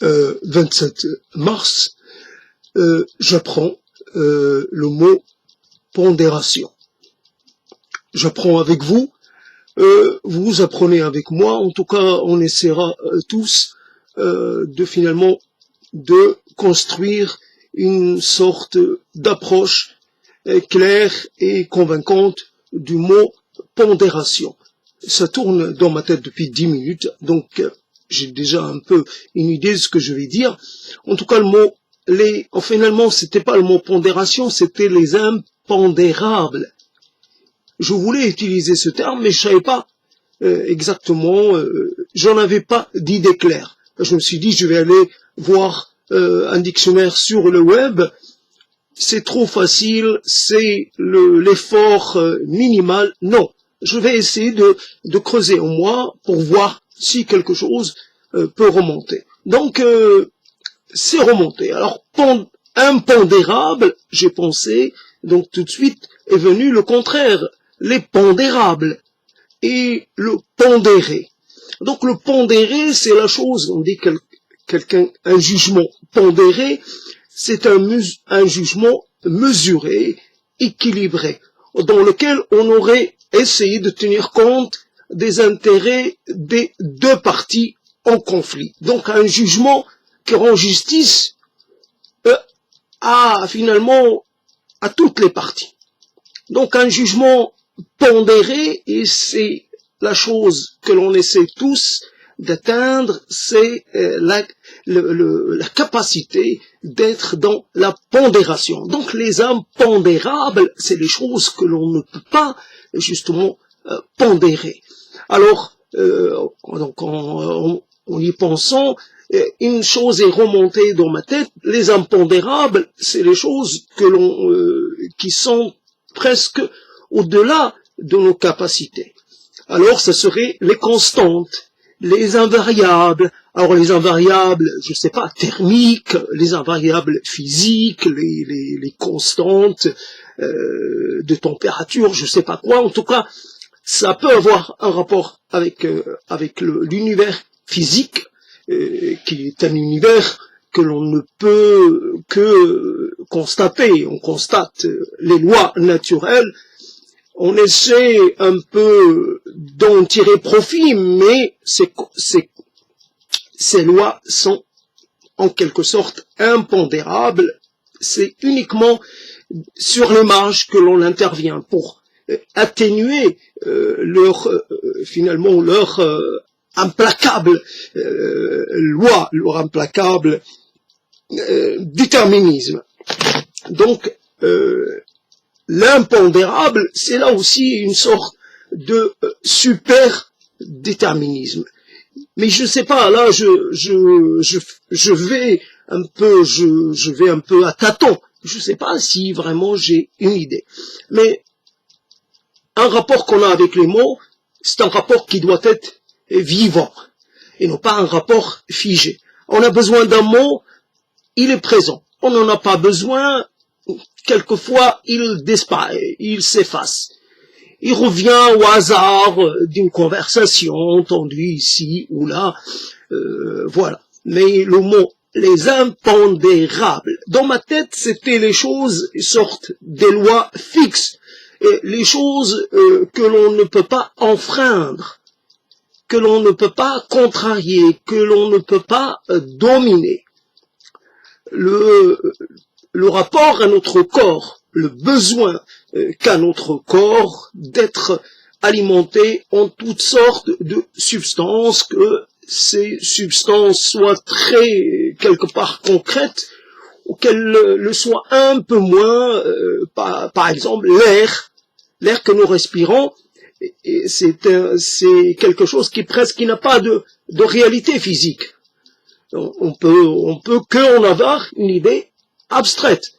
27 mars, j'apprends le mot pondération. J'apprends avec vous, vous apprenez avec moi, en tout cas on essaiera tous finalement de construire une sorte d'approche claire et convaincante du mot pondération. Ça tourne dans ma tête depuis 10 minutes, donc j'ai déjà un peu une idée de ce que je vais dire. En tout cas, le mot, finalement, c'était pas le mot pondération, c'était les impondérables. Je voulais utiliser ce terme, mais je savais pas exactement, j'en avais pas d'idée claire. Je me suis dit, je vais aller voir un dictionnaire sur le web. C'est trop facile, c'est l'effort minimal. Non, je vais essayer de creuser en moi pour voir si quelque chose peut remonter. Donc, c'est remonté. Alors, impondérable, j'ai pensé, donc tout de suite est venu le contraire, les pondérables et le pondéré. Donc, le pondéré, c'est la chose, on dit un jugement pondéré, c'est un jugement mesuré, équilibré, dans lequel on aurait essayé de tenir compte des intérêts des deux parties en conflit. Donc un jugement qui rend justice finalement à toutes les parties. Donc un jugement pondéré, et c'est la chose que l'on essaie tous d'atteindre, c'est la capacité d'être dans la pondération. Donc les impondérables, c'est les choses que l'on ne peut pas justement pondérer. Alors, donc en y pensant, une chose est remontée dans ma tête, les impondérables, c'est les choses qui sont presque au-delà de nos capacités. Alors, ce serait les constantes, les invariables. Alors, les invariables, je sais pas, thermiques, les invariables physiques, les constantes de température, je sais pas quoi. En tout cas, ça peut avoir un rapport avec l'univers physique, qui est un univers que l'on ne peut que constater. On constate les lois naturelles. On essaie un peu d'en tirer profit, mais ces lois sont en quelque sorte impondérables. C'est uniquement sur les marges que l'on intervient pour atténuer leur implacable loi, leur implacable déterminisme. Donc, l'impondérable, c'est là aussi une sorte de super déterminisme. Mais je sais pas, là, je vais un peu à tâtons. Je sais pas si vraiment j'ai une idée. Mais un rapport qu'on a avec les mots, c'est un rapport qui doit être vivant, et non pas un rapport figé. On a besoin d'un mot, il est présent. On n'en a pas besoin, quelquefois il disparaît, il s'efface. Il revient au hasard d'une conversation entendue ici ou là, voilà. Mais le mot, les impondérables, dans ma tête, c'était les choses, sortent des lois fixes, et les choses que l'on ne peut pas enfreindre, que l'on ne peut pas contrarier, que l'on ne peut pas dominer. Le rapport à notre corps, le besoin qu'a notre corps d'être alimenté en toutes sortes de substances, que ces substances soient très, quelque part, concrètes, ou qu'elles le soient un peu moins, par exemple, l'air que nous respirons, c'est quelque chose qui n'a pas de réalité physique. On peut qu'en avoir une idée abstraite,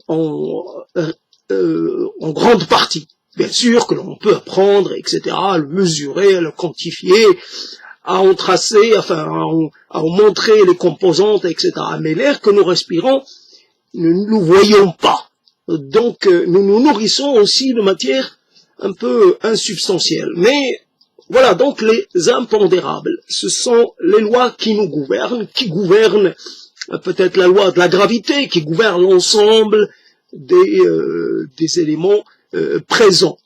en grande partie. Bien sûr que l'on peut apprendre, etc., à le mesurer, à le quantifier, à en tracer, enfin, à en montrer les composantes, etc. Mais l'air que nous respirons, nous ne le voyons pas. Donc, nous nous nourrissons aussi de matière un peu insubstantielle. Mais Voilà, donc les impondérables, ce sont les lois qui nous gouvernent, qui gouvernent peut-être la loi de la gravité, qui gouverne l'ensemble des éléments présents,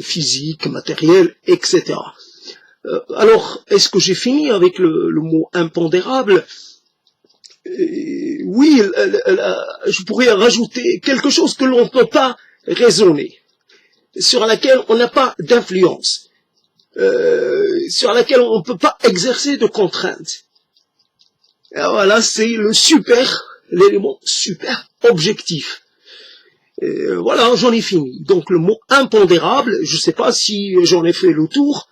physiques, matériels, etc. Alors, est-ce que j'ai fini avec le mot impondérable? Oui, je pourrais rajouter quelque chose que l'on ne peut pas raisonner, sur laquelle on n'a pas d'influence, sur laquelle on ne peut pas exercer de contraintes. Et voilà, c'est l'élément super objectif. Voilà, j'en ai fini. Donc le mot impondérable, je ne sais pas si j'en ai fait le tour.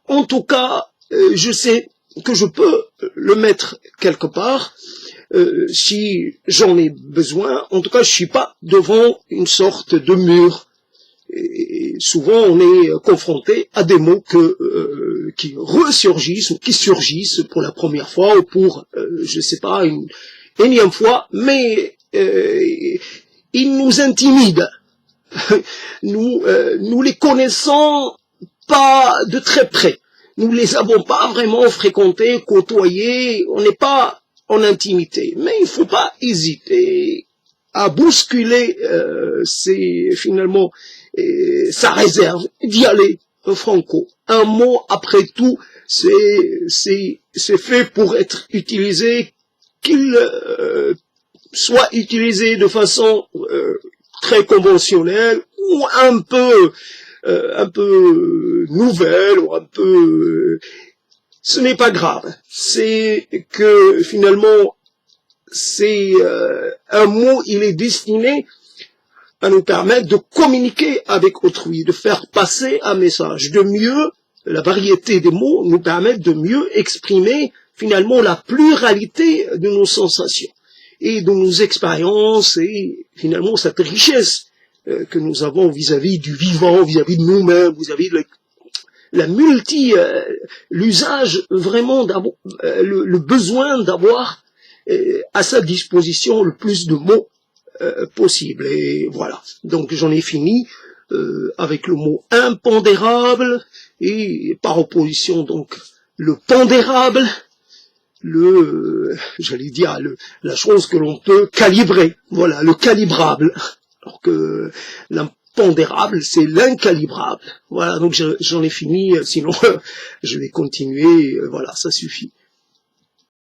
En tout cas, je sais que je peux le mettre quelque part si j'en ai besoin. En tout cas, je ne suis pas devant une sorte de mur. Et souvent, on est confronté à des mots qui ressurgissent ou qui surgissent pour la première fois ou pour, je ne sais pas, une énième fois, mais ils nous intimident. Nous les connaissons pas de très près. Nous les avons pas vraiment fréquentés, côtoyés, on n'est pas en intimité. Mais il ne faut pas hésiter à bousculer finalement sa réserve, d'y aller franco. Un mot, après tout, c'est fait pour être utilisé, qu'il soit utilisé de façon très conventionnelle ou un peu nouvelle ou un peu ce n'est pas grave. C'est que finalement c'est un mot, il est destiné à nous permettre de communiquer avec autrui, de faire passer un message, de mieux, la variété des mots nous permet de mieux exprimer finalement la pluralité de nos sensations et de nos expériences et finalement cette richesse que nous avons vis-à-vis du vivant, vis-à-vis de nous-mêmes, vis-à-vis de l'usage vraiment d'avoir, le besoin d'avoir à sa disposition le plus de mots possible. Et voilà, donc j'en ai fini avec le mot impondérable et par opposition donc le pondérable, j'allais dire la chose que l'on peut calibrer, voilà, le calibrable, alors que l'impondérable c'est l'incalibrable. Voilà, donc j'en ai fini, sinon je vais continuer, voilà, ça suffit.